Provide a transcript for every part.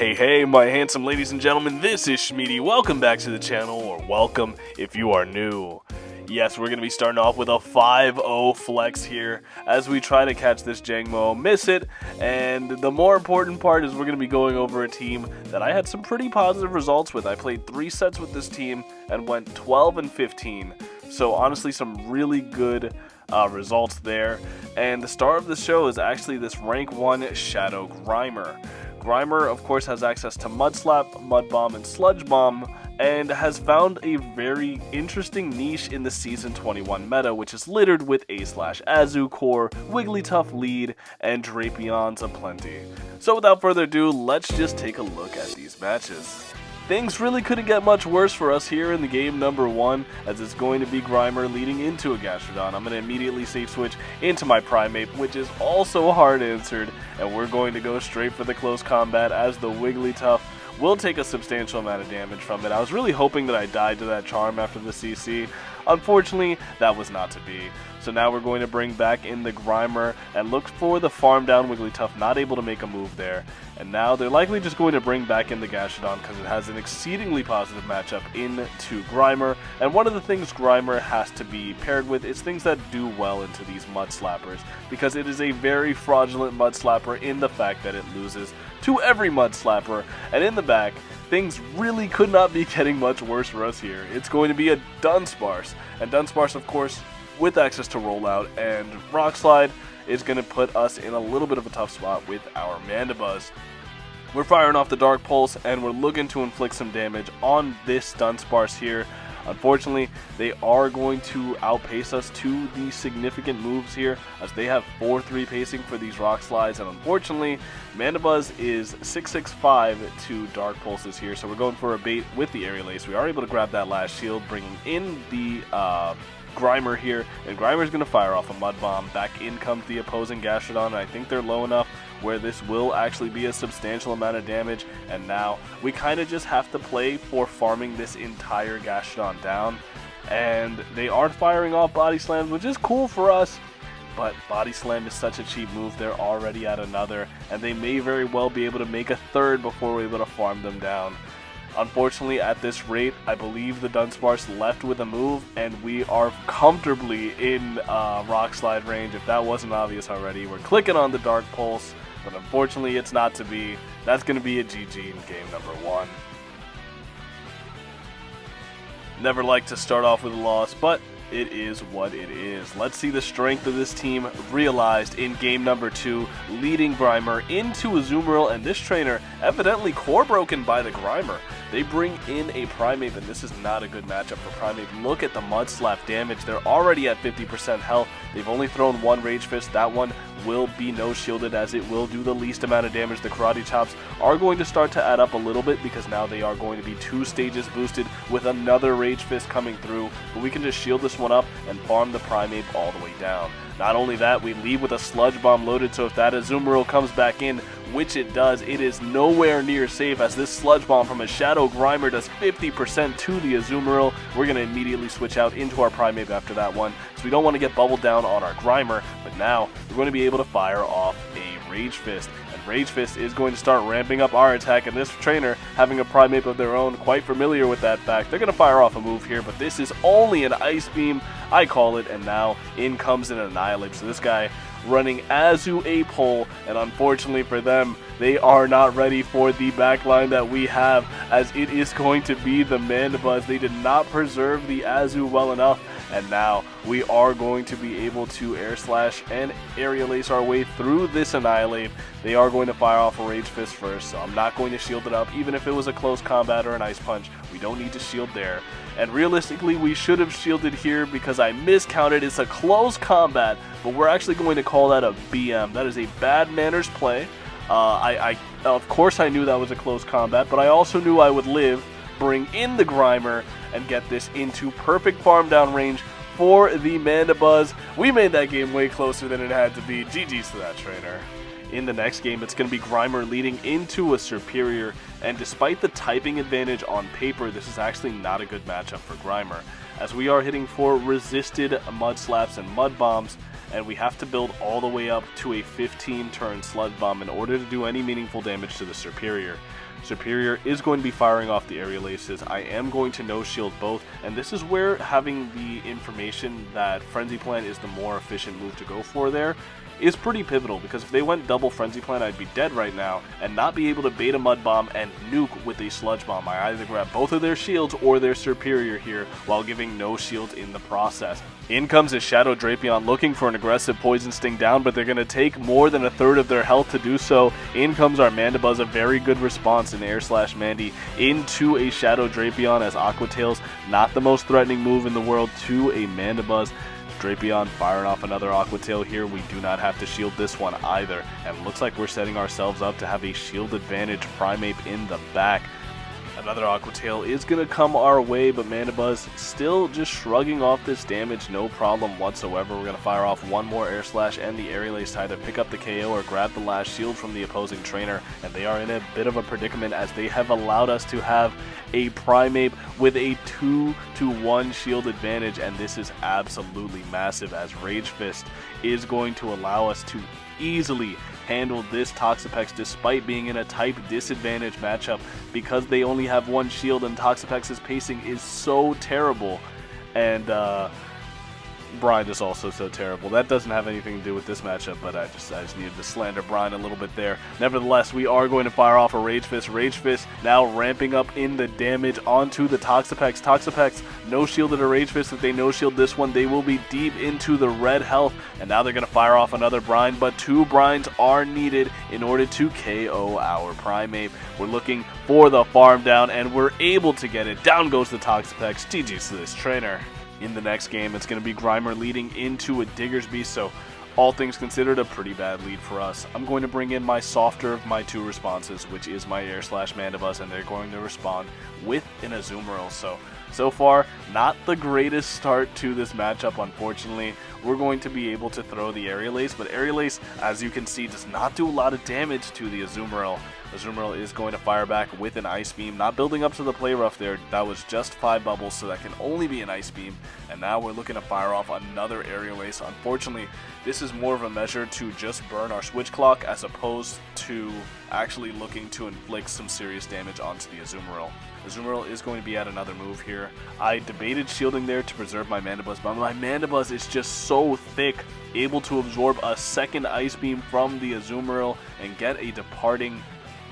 Hey, my handsome ladies and gentlemen, this is Shmeaty. Welcome back to the channel, or welcome if you are new. Yes, we're going to be starting off with a 5-0 flex here as we try to catch this Jangmo, miss it, and the more important part is we're going to be going over a team that I had some pretty positive results with. I played 3 sets with this team and went 12-15, so honestly some really good results there. And the star of the show is actually this rank 1 Shadow Grimer. Grimer, of course, has access to Mud Slap, Mud Bomb, and Sludge Bomb, and has found a very interesting niche in the Season 21 meta, which is littered with A/Azu core, Wigglytuff lead, and Drapions aplenty. So without further ado, let's just take a look at these matches. Things really couldn't get much worse for us here in the game number 1, as it's going to be Grimer leading into a Gastrodon. I'm going to immediately safe switch into my Primeape, which is also hard answered, and we're going to go straight for the close combat as the Wigglytuff will take a substantial amount of damage from it. I was really hoping that I died to that charm after the CC. Unfortunately, that was not to be. So now we're going to bring back in the Grimer and look for the farm down Wigglytuff, not able to make a move there. And now they're likely just going to bring back in the Gastrodon because it has an exceedingly positive matchup into Grimer. And one of the things Grimer has to be paired with is things that do well into these Mud Slappers, because it is a very fraudulent Mud Slapper in the fact that it loses to every Mud Slapper. And in the back, things really could not be getting much worse for us here. It's going to be a Dunsparce, and Dunsparce, of course, with access to Rollout and Rock Slide, is going to put us in a little bit of a tough spot with our Mandibuzz. We're firing off the Dark Pulse, and we're looking to inflict some damage on this Dunsparce here. Unfortunately, they are going to outpace us to the significant moves here, as they have 4-3 pacing for these Rock Slides, and unfortunately, Mandibuzz is 6-6-5 to Dark Pulses here, so we're going for a bait with the Aerial Ace. We are able to grab that last shield, bringing in the Grimer here, and Grimer's going to fire off a Mud Bomb. Back in comes the opposing Gastrodon, and I think they're low enough where this will actually be a substantial amount of damage, and now we kind of just have to play for farming this entire Gastrodon down. And they are firing off Body Slams, which is cool for us, but Body Slam is such a cheap move. They're already at another, and they may very well be able to make a third before we're able to farm them down. Unfortunately, at this rate, I believe the Dunsparce left with a move, and we are comfortably in Rock Slide range. If that wasn't obvious already, we're clicking on the Dark Pulse, but unfortunately it's not to be. That's going to be a GG in game number 1. Never like to start off with a loss, but it is what it is. Let's see the strength of this team realized in game number 2, leading Grimer into Azumarill, and this trainer evidently core broken by the Grimer. They bring in a Primeape, and this is not a good matchup for Primeape. Look at the Mud Slap damage. They're already at 50% health. They've only thrown 1 Rage Fist. That one will be no shielded, as it will do the least amount of damage. The Karate Chops are going to start to add up a little bit, because now they are going to be 2 stages boosted with another Rage Fist coming through. But we can just shield this one up and farm the Primeape all the way down. Not only that, we leave with a Sludge Bomb loaded, so if that Azumarill comes back in, which it does, it is nowhere near safe, as this Sludge Bomb from a Shadow Grimer does 50% to the Azumarill. We're going to immediately switch out into our Primeape after that one, so we don't want to get bubbled down on our Grimer, but now we're going to be able to fire off a Rage Fist. And Rage Fist is going to start ramping up our attack, and this trainer, having a Primeape of their own, quite familiar with that fact. They're going to fire off a move here, but this is only an Ice Beam, I call it, and now in comes an Annihilate. So this guy running Azu a pole, and unfortunately for them, they are not ready for the backline that we have, as it is going to be the Mandibuzz. They did not preserve the Azu well enough, and now we are going to be able to Air Slash and Aerial Ace our way through this Annihilate. They are going to fire off a Rage Fist first, so I'm not going to shield it up. Even if it was a close combat or an Ice Punch, we don't need to shield there. And realistically, we should have shielded here because I miscounted. It's a close combat, but we're actually going to call that a BM. That is a bad manners play. Of course I knew that was a close combat, but I also knew I would live, bring in the Grimer, and get this into perfect farm down range for the Mandibuzz. We made that game way closer than it had to be. GG's to that trainer. In the next game, it's going to be Grimer leading into a Superior, and despite the typing advantage on paper, this is actually not a good matchup for Grimer, as we are hitting for resisted Mud Slaps and Mud Bombs, and we have to build all the way up to a 15-turn Sludge Bomb in order to do any meaningful damage to the Superior. Superior is going to be firing off the aerial aces. I am going to no-shield both, and this is where having the information that Frenzy Plant is the more efficient move to go for there is pretty pivotal, because if they went double Frenzy Plant, I'd be dead right now and not be able to bait a Mud Bomb and nuke with a Sludge Bomb. I either grab both of their shields or their Superior here while giving no shields in the process. In comes a Shadow Drapion looking for an aggressive Poison Sting down, but they're going to take more than a third of their health to do so. In comes our Mandibuzz, a very good response in Air/Mandy into a Shadow Drapion, as Aqua Tails, not the most threatening move in the world to a Mandibuzz. Drapion firing off another Aqua Tail here. We do not have to shield this one either, and looks like we're setting ourselves up to have a shield advantage Primeape in the back. Another Aqua Tail is going to come our way, but Mandibuzz still just shrugging off this damage, no problem whatsoever. We're going to fire off one more Air Slash and the Aerial Ace to either pick up the KO or grab the last shield from the opposing trainer, and they are in a bit of a predicament as they have allowed us to have a Primeape with a 2-to-1 shield advantage, and this is absolutely massive, as Rage Fist is going to allow us to easily handle this Toxapex despite being in a type disadvantage matchup, because they only have one shield and Toxapex's pacing is so terrible, and Brian is also so terrible. That doesn't have anything to do with this matchup, but I just needed to slander Brian a little bit there. Nevertheless, we are going to fire off a Rage Fist. Rage Fist now ramping up in the damage onto the Toxapex. Toxapex no shielded a Rage Fist. If they no shield this one, they will be deep into the red health, and now they're going to fire off another Brine, but two Brines are needed in order to KO our Primeape. We're looking for the farm down, and we're able to get it. Down goes the Toxapex. GG's to this trainer. In the next game, it's going to be Grimer leading into a Diggersby, so all things considered, a pretty bad lead for us. I'm going to bring in my softer of my two responses, which is my Air/Mandibuzz, and they're going to respond with an Azumarill. So far, not the greatest start to this matchup, unfortunately. We're going to be able to throw the Aerial Ace, but Aerial Ace, as you can see, does not do a lot of damage to the Azumarill. Azumarill is going to fire back with an Ice Beam, not building up to the play rough there. That was just 5 bubbles, so that can only be an Ice Beam. And now we're looking to fire off another Aerial Ace. Unfortunately, this is more of a measure to just burn our switch clock as opposed to actually looking to inflict some serious damage onto the Azumarill. Azumarill is going to be at another move here. I debated shielding there to preserve my Mandibuzz, but my Mandibuzz is just so thick, able to absorb a second Ice Beam from the Azumarill and get a departing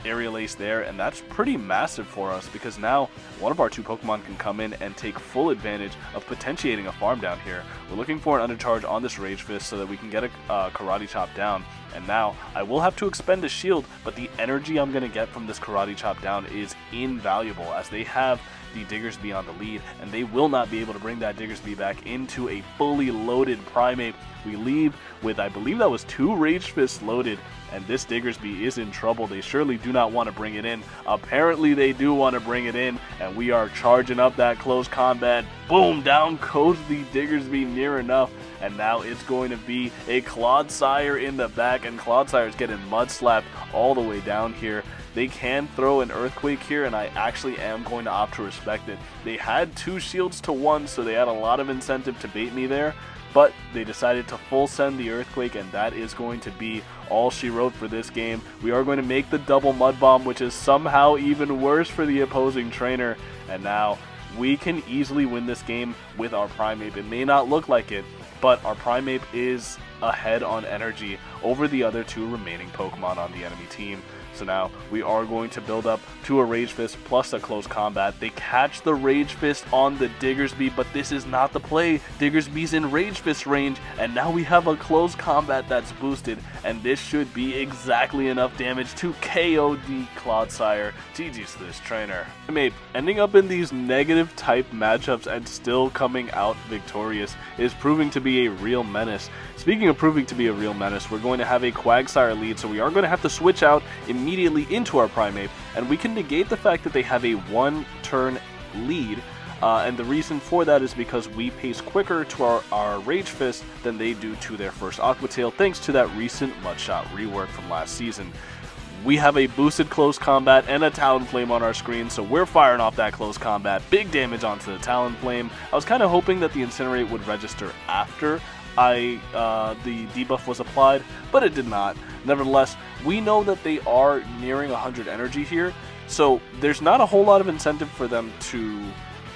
Aerial Ace there, and that's pretty massive for us, because now one of our two Pokemon can come in and take full advantage of potentiating a farm down here. We're looking for an undercharge on this Rage Fist so that we can get a Karate Chop down, and now I will have to expend a shield, but the energy I'm going to get from this Karate Chop down is invaluable, as they have the Diggersby on the lead, and they will not be able to bring that Diggersby back into a fully loaded Primeape. We leave with, I believe that was 2 Rage Fists loaded, and this Diggersby is in trouble. They surely do not want to bring it in. Apparently they do want to bring it in, and we are charging up that close combat. Boom, down goes the Diggersby near enough, and now it's going to be a Clodsire in the back, and Clodsire's getting mud slapped all the way down here. They can throw an Earthquake here, and I actually am going to opt to respect it. They had 2 shields to 1, so they had a lot of incentive to bait me there, but they decided to full send the Earthquake, and that is going to be all she wrote for this game. We are going to make the double Mud Bomb, which is somehow even worse for the opposing trainer, and now we can easily win this game with our Primeape. It may not look like it, but our Primeape is ahead on energy over the other 2 remaining Pokemon on the enemy team. So now we are going to build up to a Rage Fist plus a close combat. They catch the Rage Fist on the Diggersby, but this is not the play. Diggersby's in Rage Fist range, and now we have a close combat that's boosted, and this should be exactly enough damage to KO the Clodsire. GG's to this trainer. Primeape ending up in these negative type matchups and still coming out victorious is proving to be a real menace. Speaking of proving to be a real menace, we're going to have a Quagsire lead, so we are going to have to switch out immediately into our Primeape, and we can negate the fact that they have a 1-turn lead, and the reason for that is because we pace quicker to our Rage Fist than they do to their first Aqua Tail, thanks to that recent Mudshot rework from last season. We have a boosted close combat and a Talonflame on our screen, so we're firing off that close combat. Big damage onto the Talonflame. I was kind of hoping that the Incinerate would register after the debuff was applied, but it did not. Nevertheless, we know that they are nearing 100 energy here, so there's not a whole lot of incentive for them to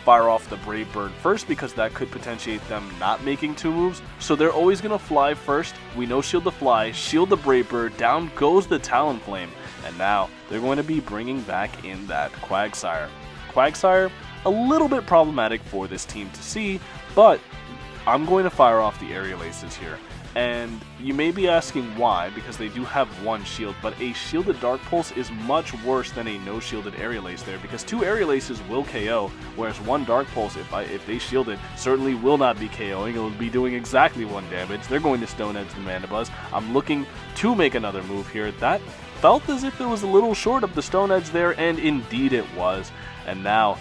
fire off the Brave Bird first, because that could potentiate them not making 2 moves. So they're always going to fly first. We no shield the fly, shield the Brave Bird, down goes the Talonflame, and now they're going to be bringing back in that Quagsire. Quagsire, a little bit problematic for this team to see, but I'm going to fire off the Aerial Aces here. And you may be asking why, because they do have 1 shield, but a shielded Dark Pulse is much worse than a no shielded Aerial Ace there, because 2 Aerial Aces will KO, whereas 1 Dark Pulse, if they shield it, certainly will not be KOing. It will be doing exactly 1 damage. They're going to Stone Edge the Mandibuzz. I'm looking to make another move here. That felt as if it was a little short of the Stone Edge there, and indeed it was. And now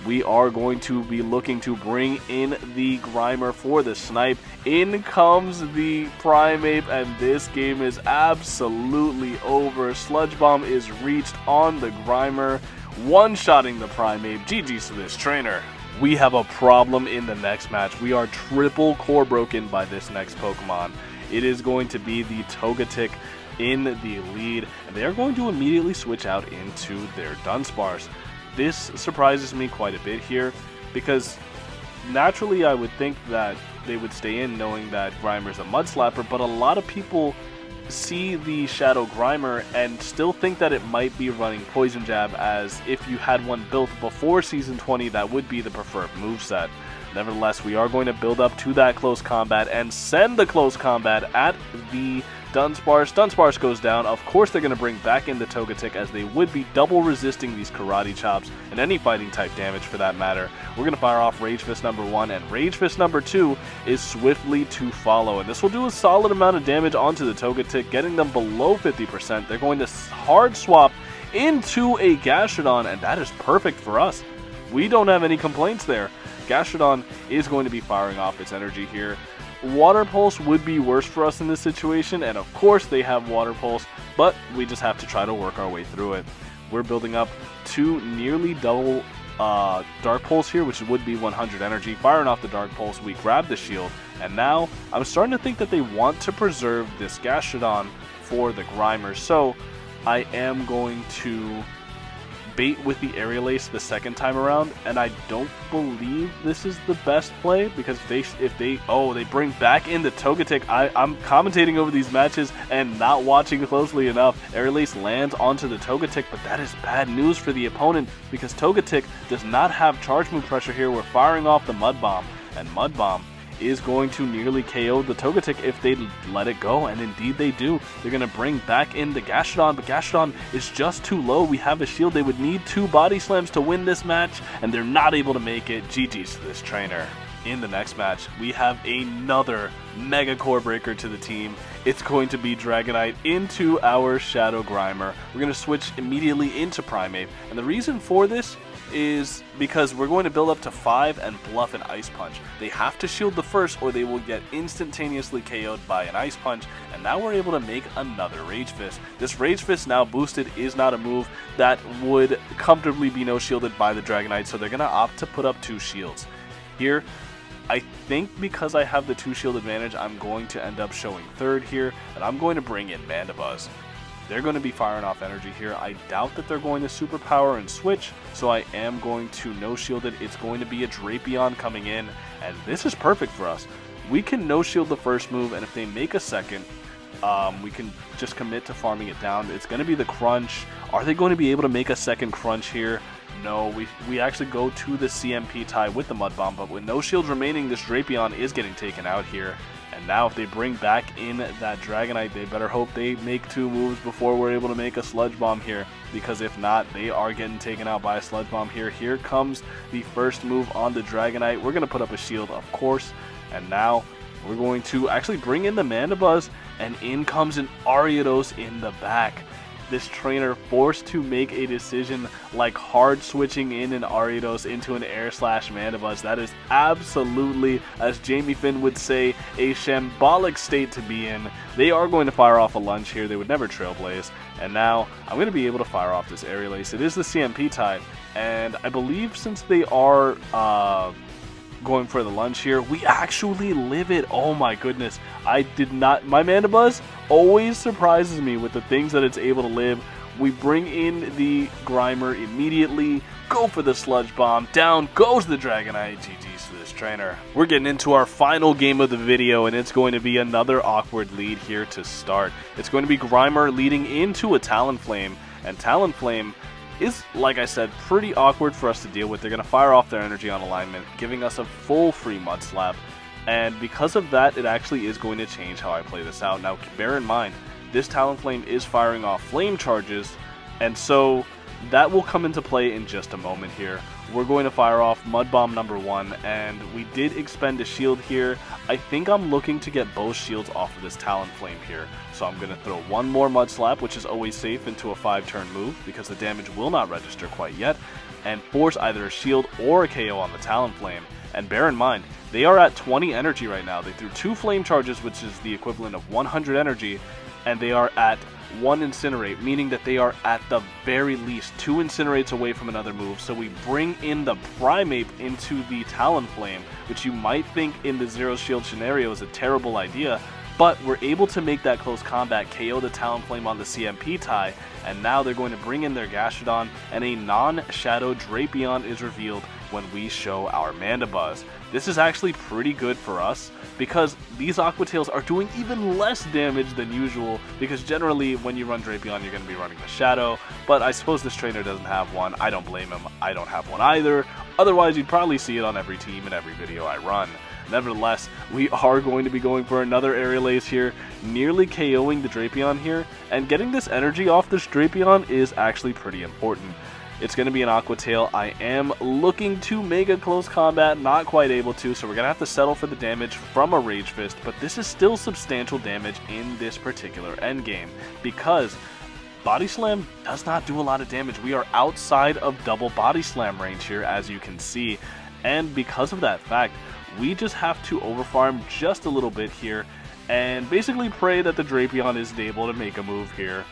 we are going to be looking to bring in the Grimer for the snipe. In comes the Primeape, and this game is absolutely over. Sludge Bomb is reached on the Grimer, one-shotting the Primeape. GG's to this trainer. We have a problem in the next match. We are triple core broken by this next Pokemon. It is going to be the Togetic in the lead, and they are going to immediately switch out into their Dunsparce. This surprises me quite a bit here, because naturally I would think that they would stay in knowing that Grimer's a Mud Slapper, but a lot of people see the Shadow Grimer and still think that it might be running Poison Jab, as if you had one built before Season 20, that would be the preferred moveset. Nevertheless, we are going to build up to that close combat and send the close combat at the Dunsparce. Dunsparce goes down. Of course they're going to bring back in the Togetic, as they would be double resisting these Karate Chops and any fighting type damage for that matter. We're going to fire off Rage Fist number 1, and Rage Fist number 2 is swiftly to follow. And this will do a solid amount of damage onto the Togetic, getting them below 50%. They're going to hard swap into a Gastrodon, and that is perfect for us. We don't have any complaints there. Gastrodon is going to be firing off its energy here. Water Pulse would be worse for us in this situation, and of course they have Water Pulse, but we just have to try to work our way through it. We're building up to nearly double Dark Pulse here, which would be 100 energy. Firing off the Dark Pulse, we grab the shield, and now I'm starting to think that they want to preserve this Gastrodon for the Grimer, so I am going to bait with the Aerial Ace the second time around, and I don't believe this is the best play, because if they bring back in the Togetic. I'm commentating over these matches and not watching closely enough. Aerial Ace lands onto the Togetic, but that is bad news for the opponent, because Togetic does not have charge move pressure here. We're firing off the Mud Bomb, and Mud Bomb is going to nearly KO the Togetic if they let it go, and indeed they do. They're going to bring back in the Gastrodon, but Gastrodon is just too low. We have a shield. They would need 2 Body Slams to win this match, and they're not able to make it. GG's to this trainer. In the next match, we have another Mega Core Breaker to the team. It's going to be Dragonite into our Shadow Grimer. We're going to switch immediately into Primeape, and the reason for this is because we're going to build up to 5 and bluff an Ice Punch. They have to shield the first, or they will get instantaneously KO'd by an Ice Punch, and now we're able to make another Rage Fist. This Rage Fist now boosted is not a move that would comfortably be no shielded by the Dragonite, so they're going to opt to put up 2 shields. Here, I think because I have the 2 shield advantage, I'm going to end up showing third here, and I'm going to bring in Mandibuzz. They're going to be firing off energy here. I doubt that they're going to superpower and switch, so I am going to no shield it. It's going to be a Drapion coming in, and this is perfect for us. We can no shield the first move, and if they make a second, we can just commit to farming it down. It's going to be the Crunch. Are they going to be able to make a second Crunch here? No, we actually go to the CMP tie with the Mud Bomb, but with no shields remaining, this Drapion is getting taken out here. And now if they bring back in that Dragonite, they better hope they make 2 moves before we're able to make a Sludge Bomb here, because if not, they are getting taken out by a Sludge Bomb here. Here comes the first move on the Dragonite. We're going to put up a shield, of course, and now we're going to actually bring in the Mandibuzz, and in comes an Ariados in the back. This trainer forced to make a decision like hard switching in an Ariados into an Air Slash Mandibuzz. That is absolutely, as Jamie Finn would say, a shambolic state to be in. They are going to fire off a lunge here. They would never Trailblaze. And now I'm going to be able to fire off this Aerial Ace. It is the CMP type, and I believe since they are going for the lunge here. We actually live it. Oh my goodness. I did not. My Mandibuzz always surprises me with the things that it's able to live. We bring in the Grimer immediately. Go for the Sludge Bomb. Down goes the Dragonite. GG's to this trainer. We're getting into our final game of the video, and it's going to be another awkward lead here to start. It's going to be Grimer leading into a Talonflame, and Talonflame is, like I said, pretty awkward for us to deal with. They're going to fire off their energy on alignment, giving us a full free Mud Slap, and because of that, it actually is going to change how I play this out. Now, bear in mind, this Talonflame is firing off flame charges, and so that will come into play in just a moment here. We're going to fire off Mud Bomb number 1, and we did expend a shield here. I think I'm looking to get both shields off of this Talonflame here. So I'm going to throw one more Mud Slap, which is always safe, into a 5-turn move, because the damage will not register quite yet, and force either a shield or a KO on the Talonflame. And bear in mind, they are at 20 energy right now. They threw 2 flame charges, which is the equivalent of 100 energy, and they are at 1 Incinerate, meaning that they are at the very least 2 Incinerates away from another move. So we bring in the Primeape into the Talonflame, which you might think in the Zero Shield scenario is a terrible idea, but we're able to make that close combat, KO the Talonflame on the CMP tie, and now they're going to bring in their Gastrodon, and a non-Shadow Drapion is revealed when we show our Mandibuzz. This is actually pretty good for us, because these Aqua Tails are doing even less damage than usual, because generally when you run Drapion you're going to be running the Shadow, but I suppose this trainer doesn't have one. I don't blame him, I don't have one either, otherwise you'd probably see it on every team in every video I run. Nevertheless, we are going to be going for another Aerial Ace here, nearly KOing the Drapion here, and getting this energy off this Drapion is actually pretty important. It's going to be an Aqua Tail. I am looking to make a close combat, not quite able to, so we're going to have to settle for the damage from a Rage Fist, but this is still substantial damage in this particular endgame, because Body Slam does not do a lot of damage. We are outside of double Body Slam range here, as you can see, and because of that fact, we just have to overfarm just a little bit here and basically pray that the Drapion isn't able to make a move here.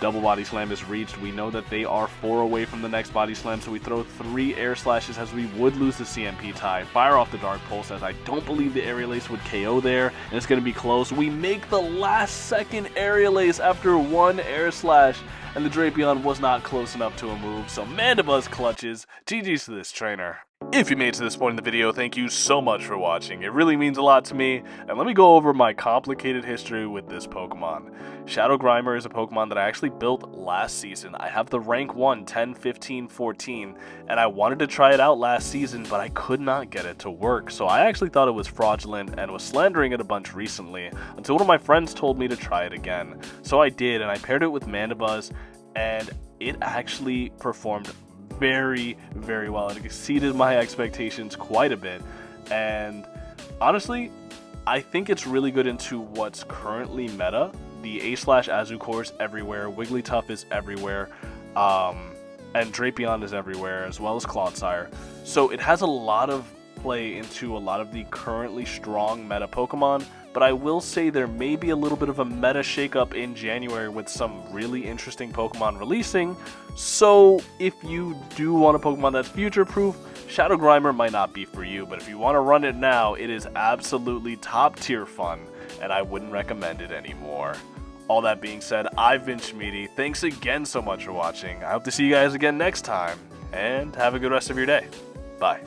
Double Body Slam is reached. We know that they are 4 away from the next Body Slam, so we throw 3 Air Slashes as we would lose the CMP tie. Fire off the Dark Pulse, as I don't believe the Aerial Ace would KO there, and it's going to be close. We make the last second Aerial Ace after 1 Air Slash, and the Drapion was not close enough to a move, so Mandibuzz clutches. GG's to this trainer. If you made it to this point in the video, thank you so much for watching. It really means a lot to me, and let me go over my complicated history with this Pokemon. Shadow Grimer is a Pokemon that I actually built last season. I have the rank 1, 10, 15, 14, and I wanted to try it out last season, but I could not get it to work. So I actually thought it was fraudulent and was slandering it a bunch recently, until one of my friends told me to try it again. So I did, and I paired it with Mandibuzz, and it actually performed very, very well. It exceeded my expectations quite a bit, and honestly, I think it's really good into what's currently meta. The A/Azucore is everywhere, Wigglytuff is everywhere, and Drapion is everywhere, as well as Clodsire. So it has a lot of play into a lot of the currently strong meta Pokemon, but I will say there may be a little bit of a meta shakeup in January with some really interesting Pokemon releasing, so if you do want a Pokemon that's future-proof, Shadow Grimer might not be for you, but if you want to run it now, it is absolutely top-tier fun, and I wouldn't recommend it anymore. All that being said, I've been Shmeaty. Thanks again so much for watching. I hope to see you guys again next time, and have a good rest of your day. Bye.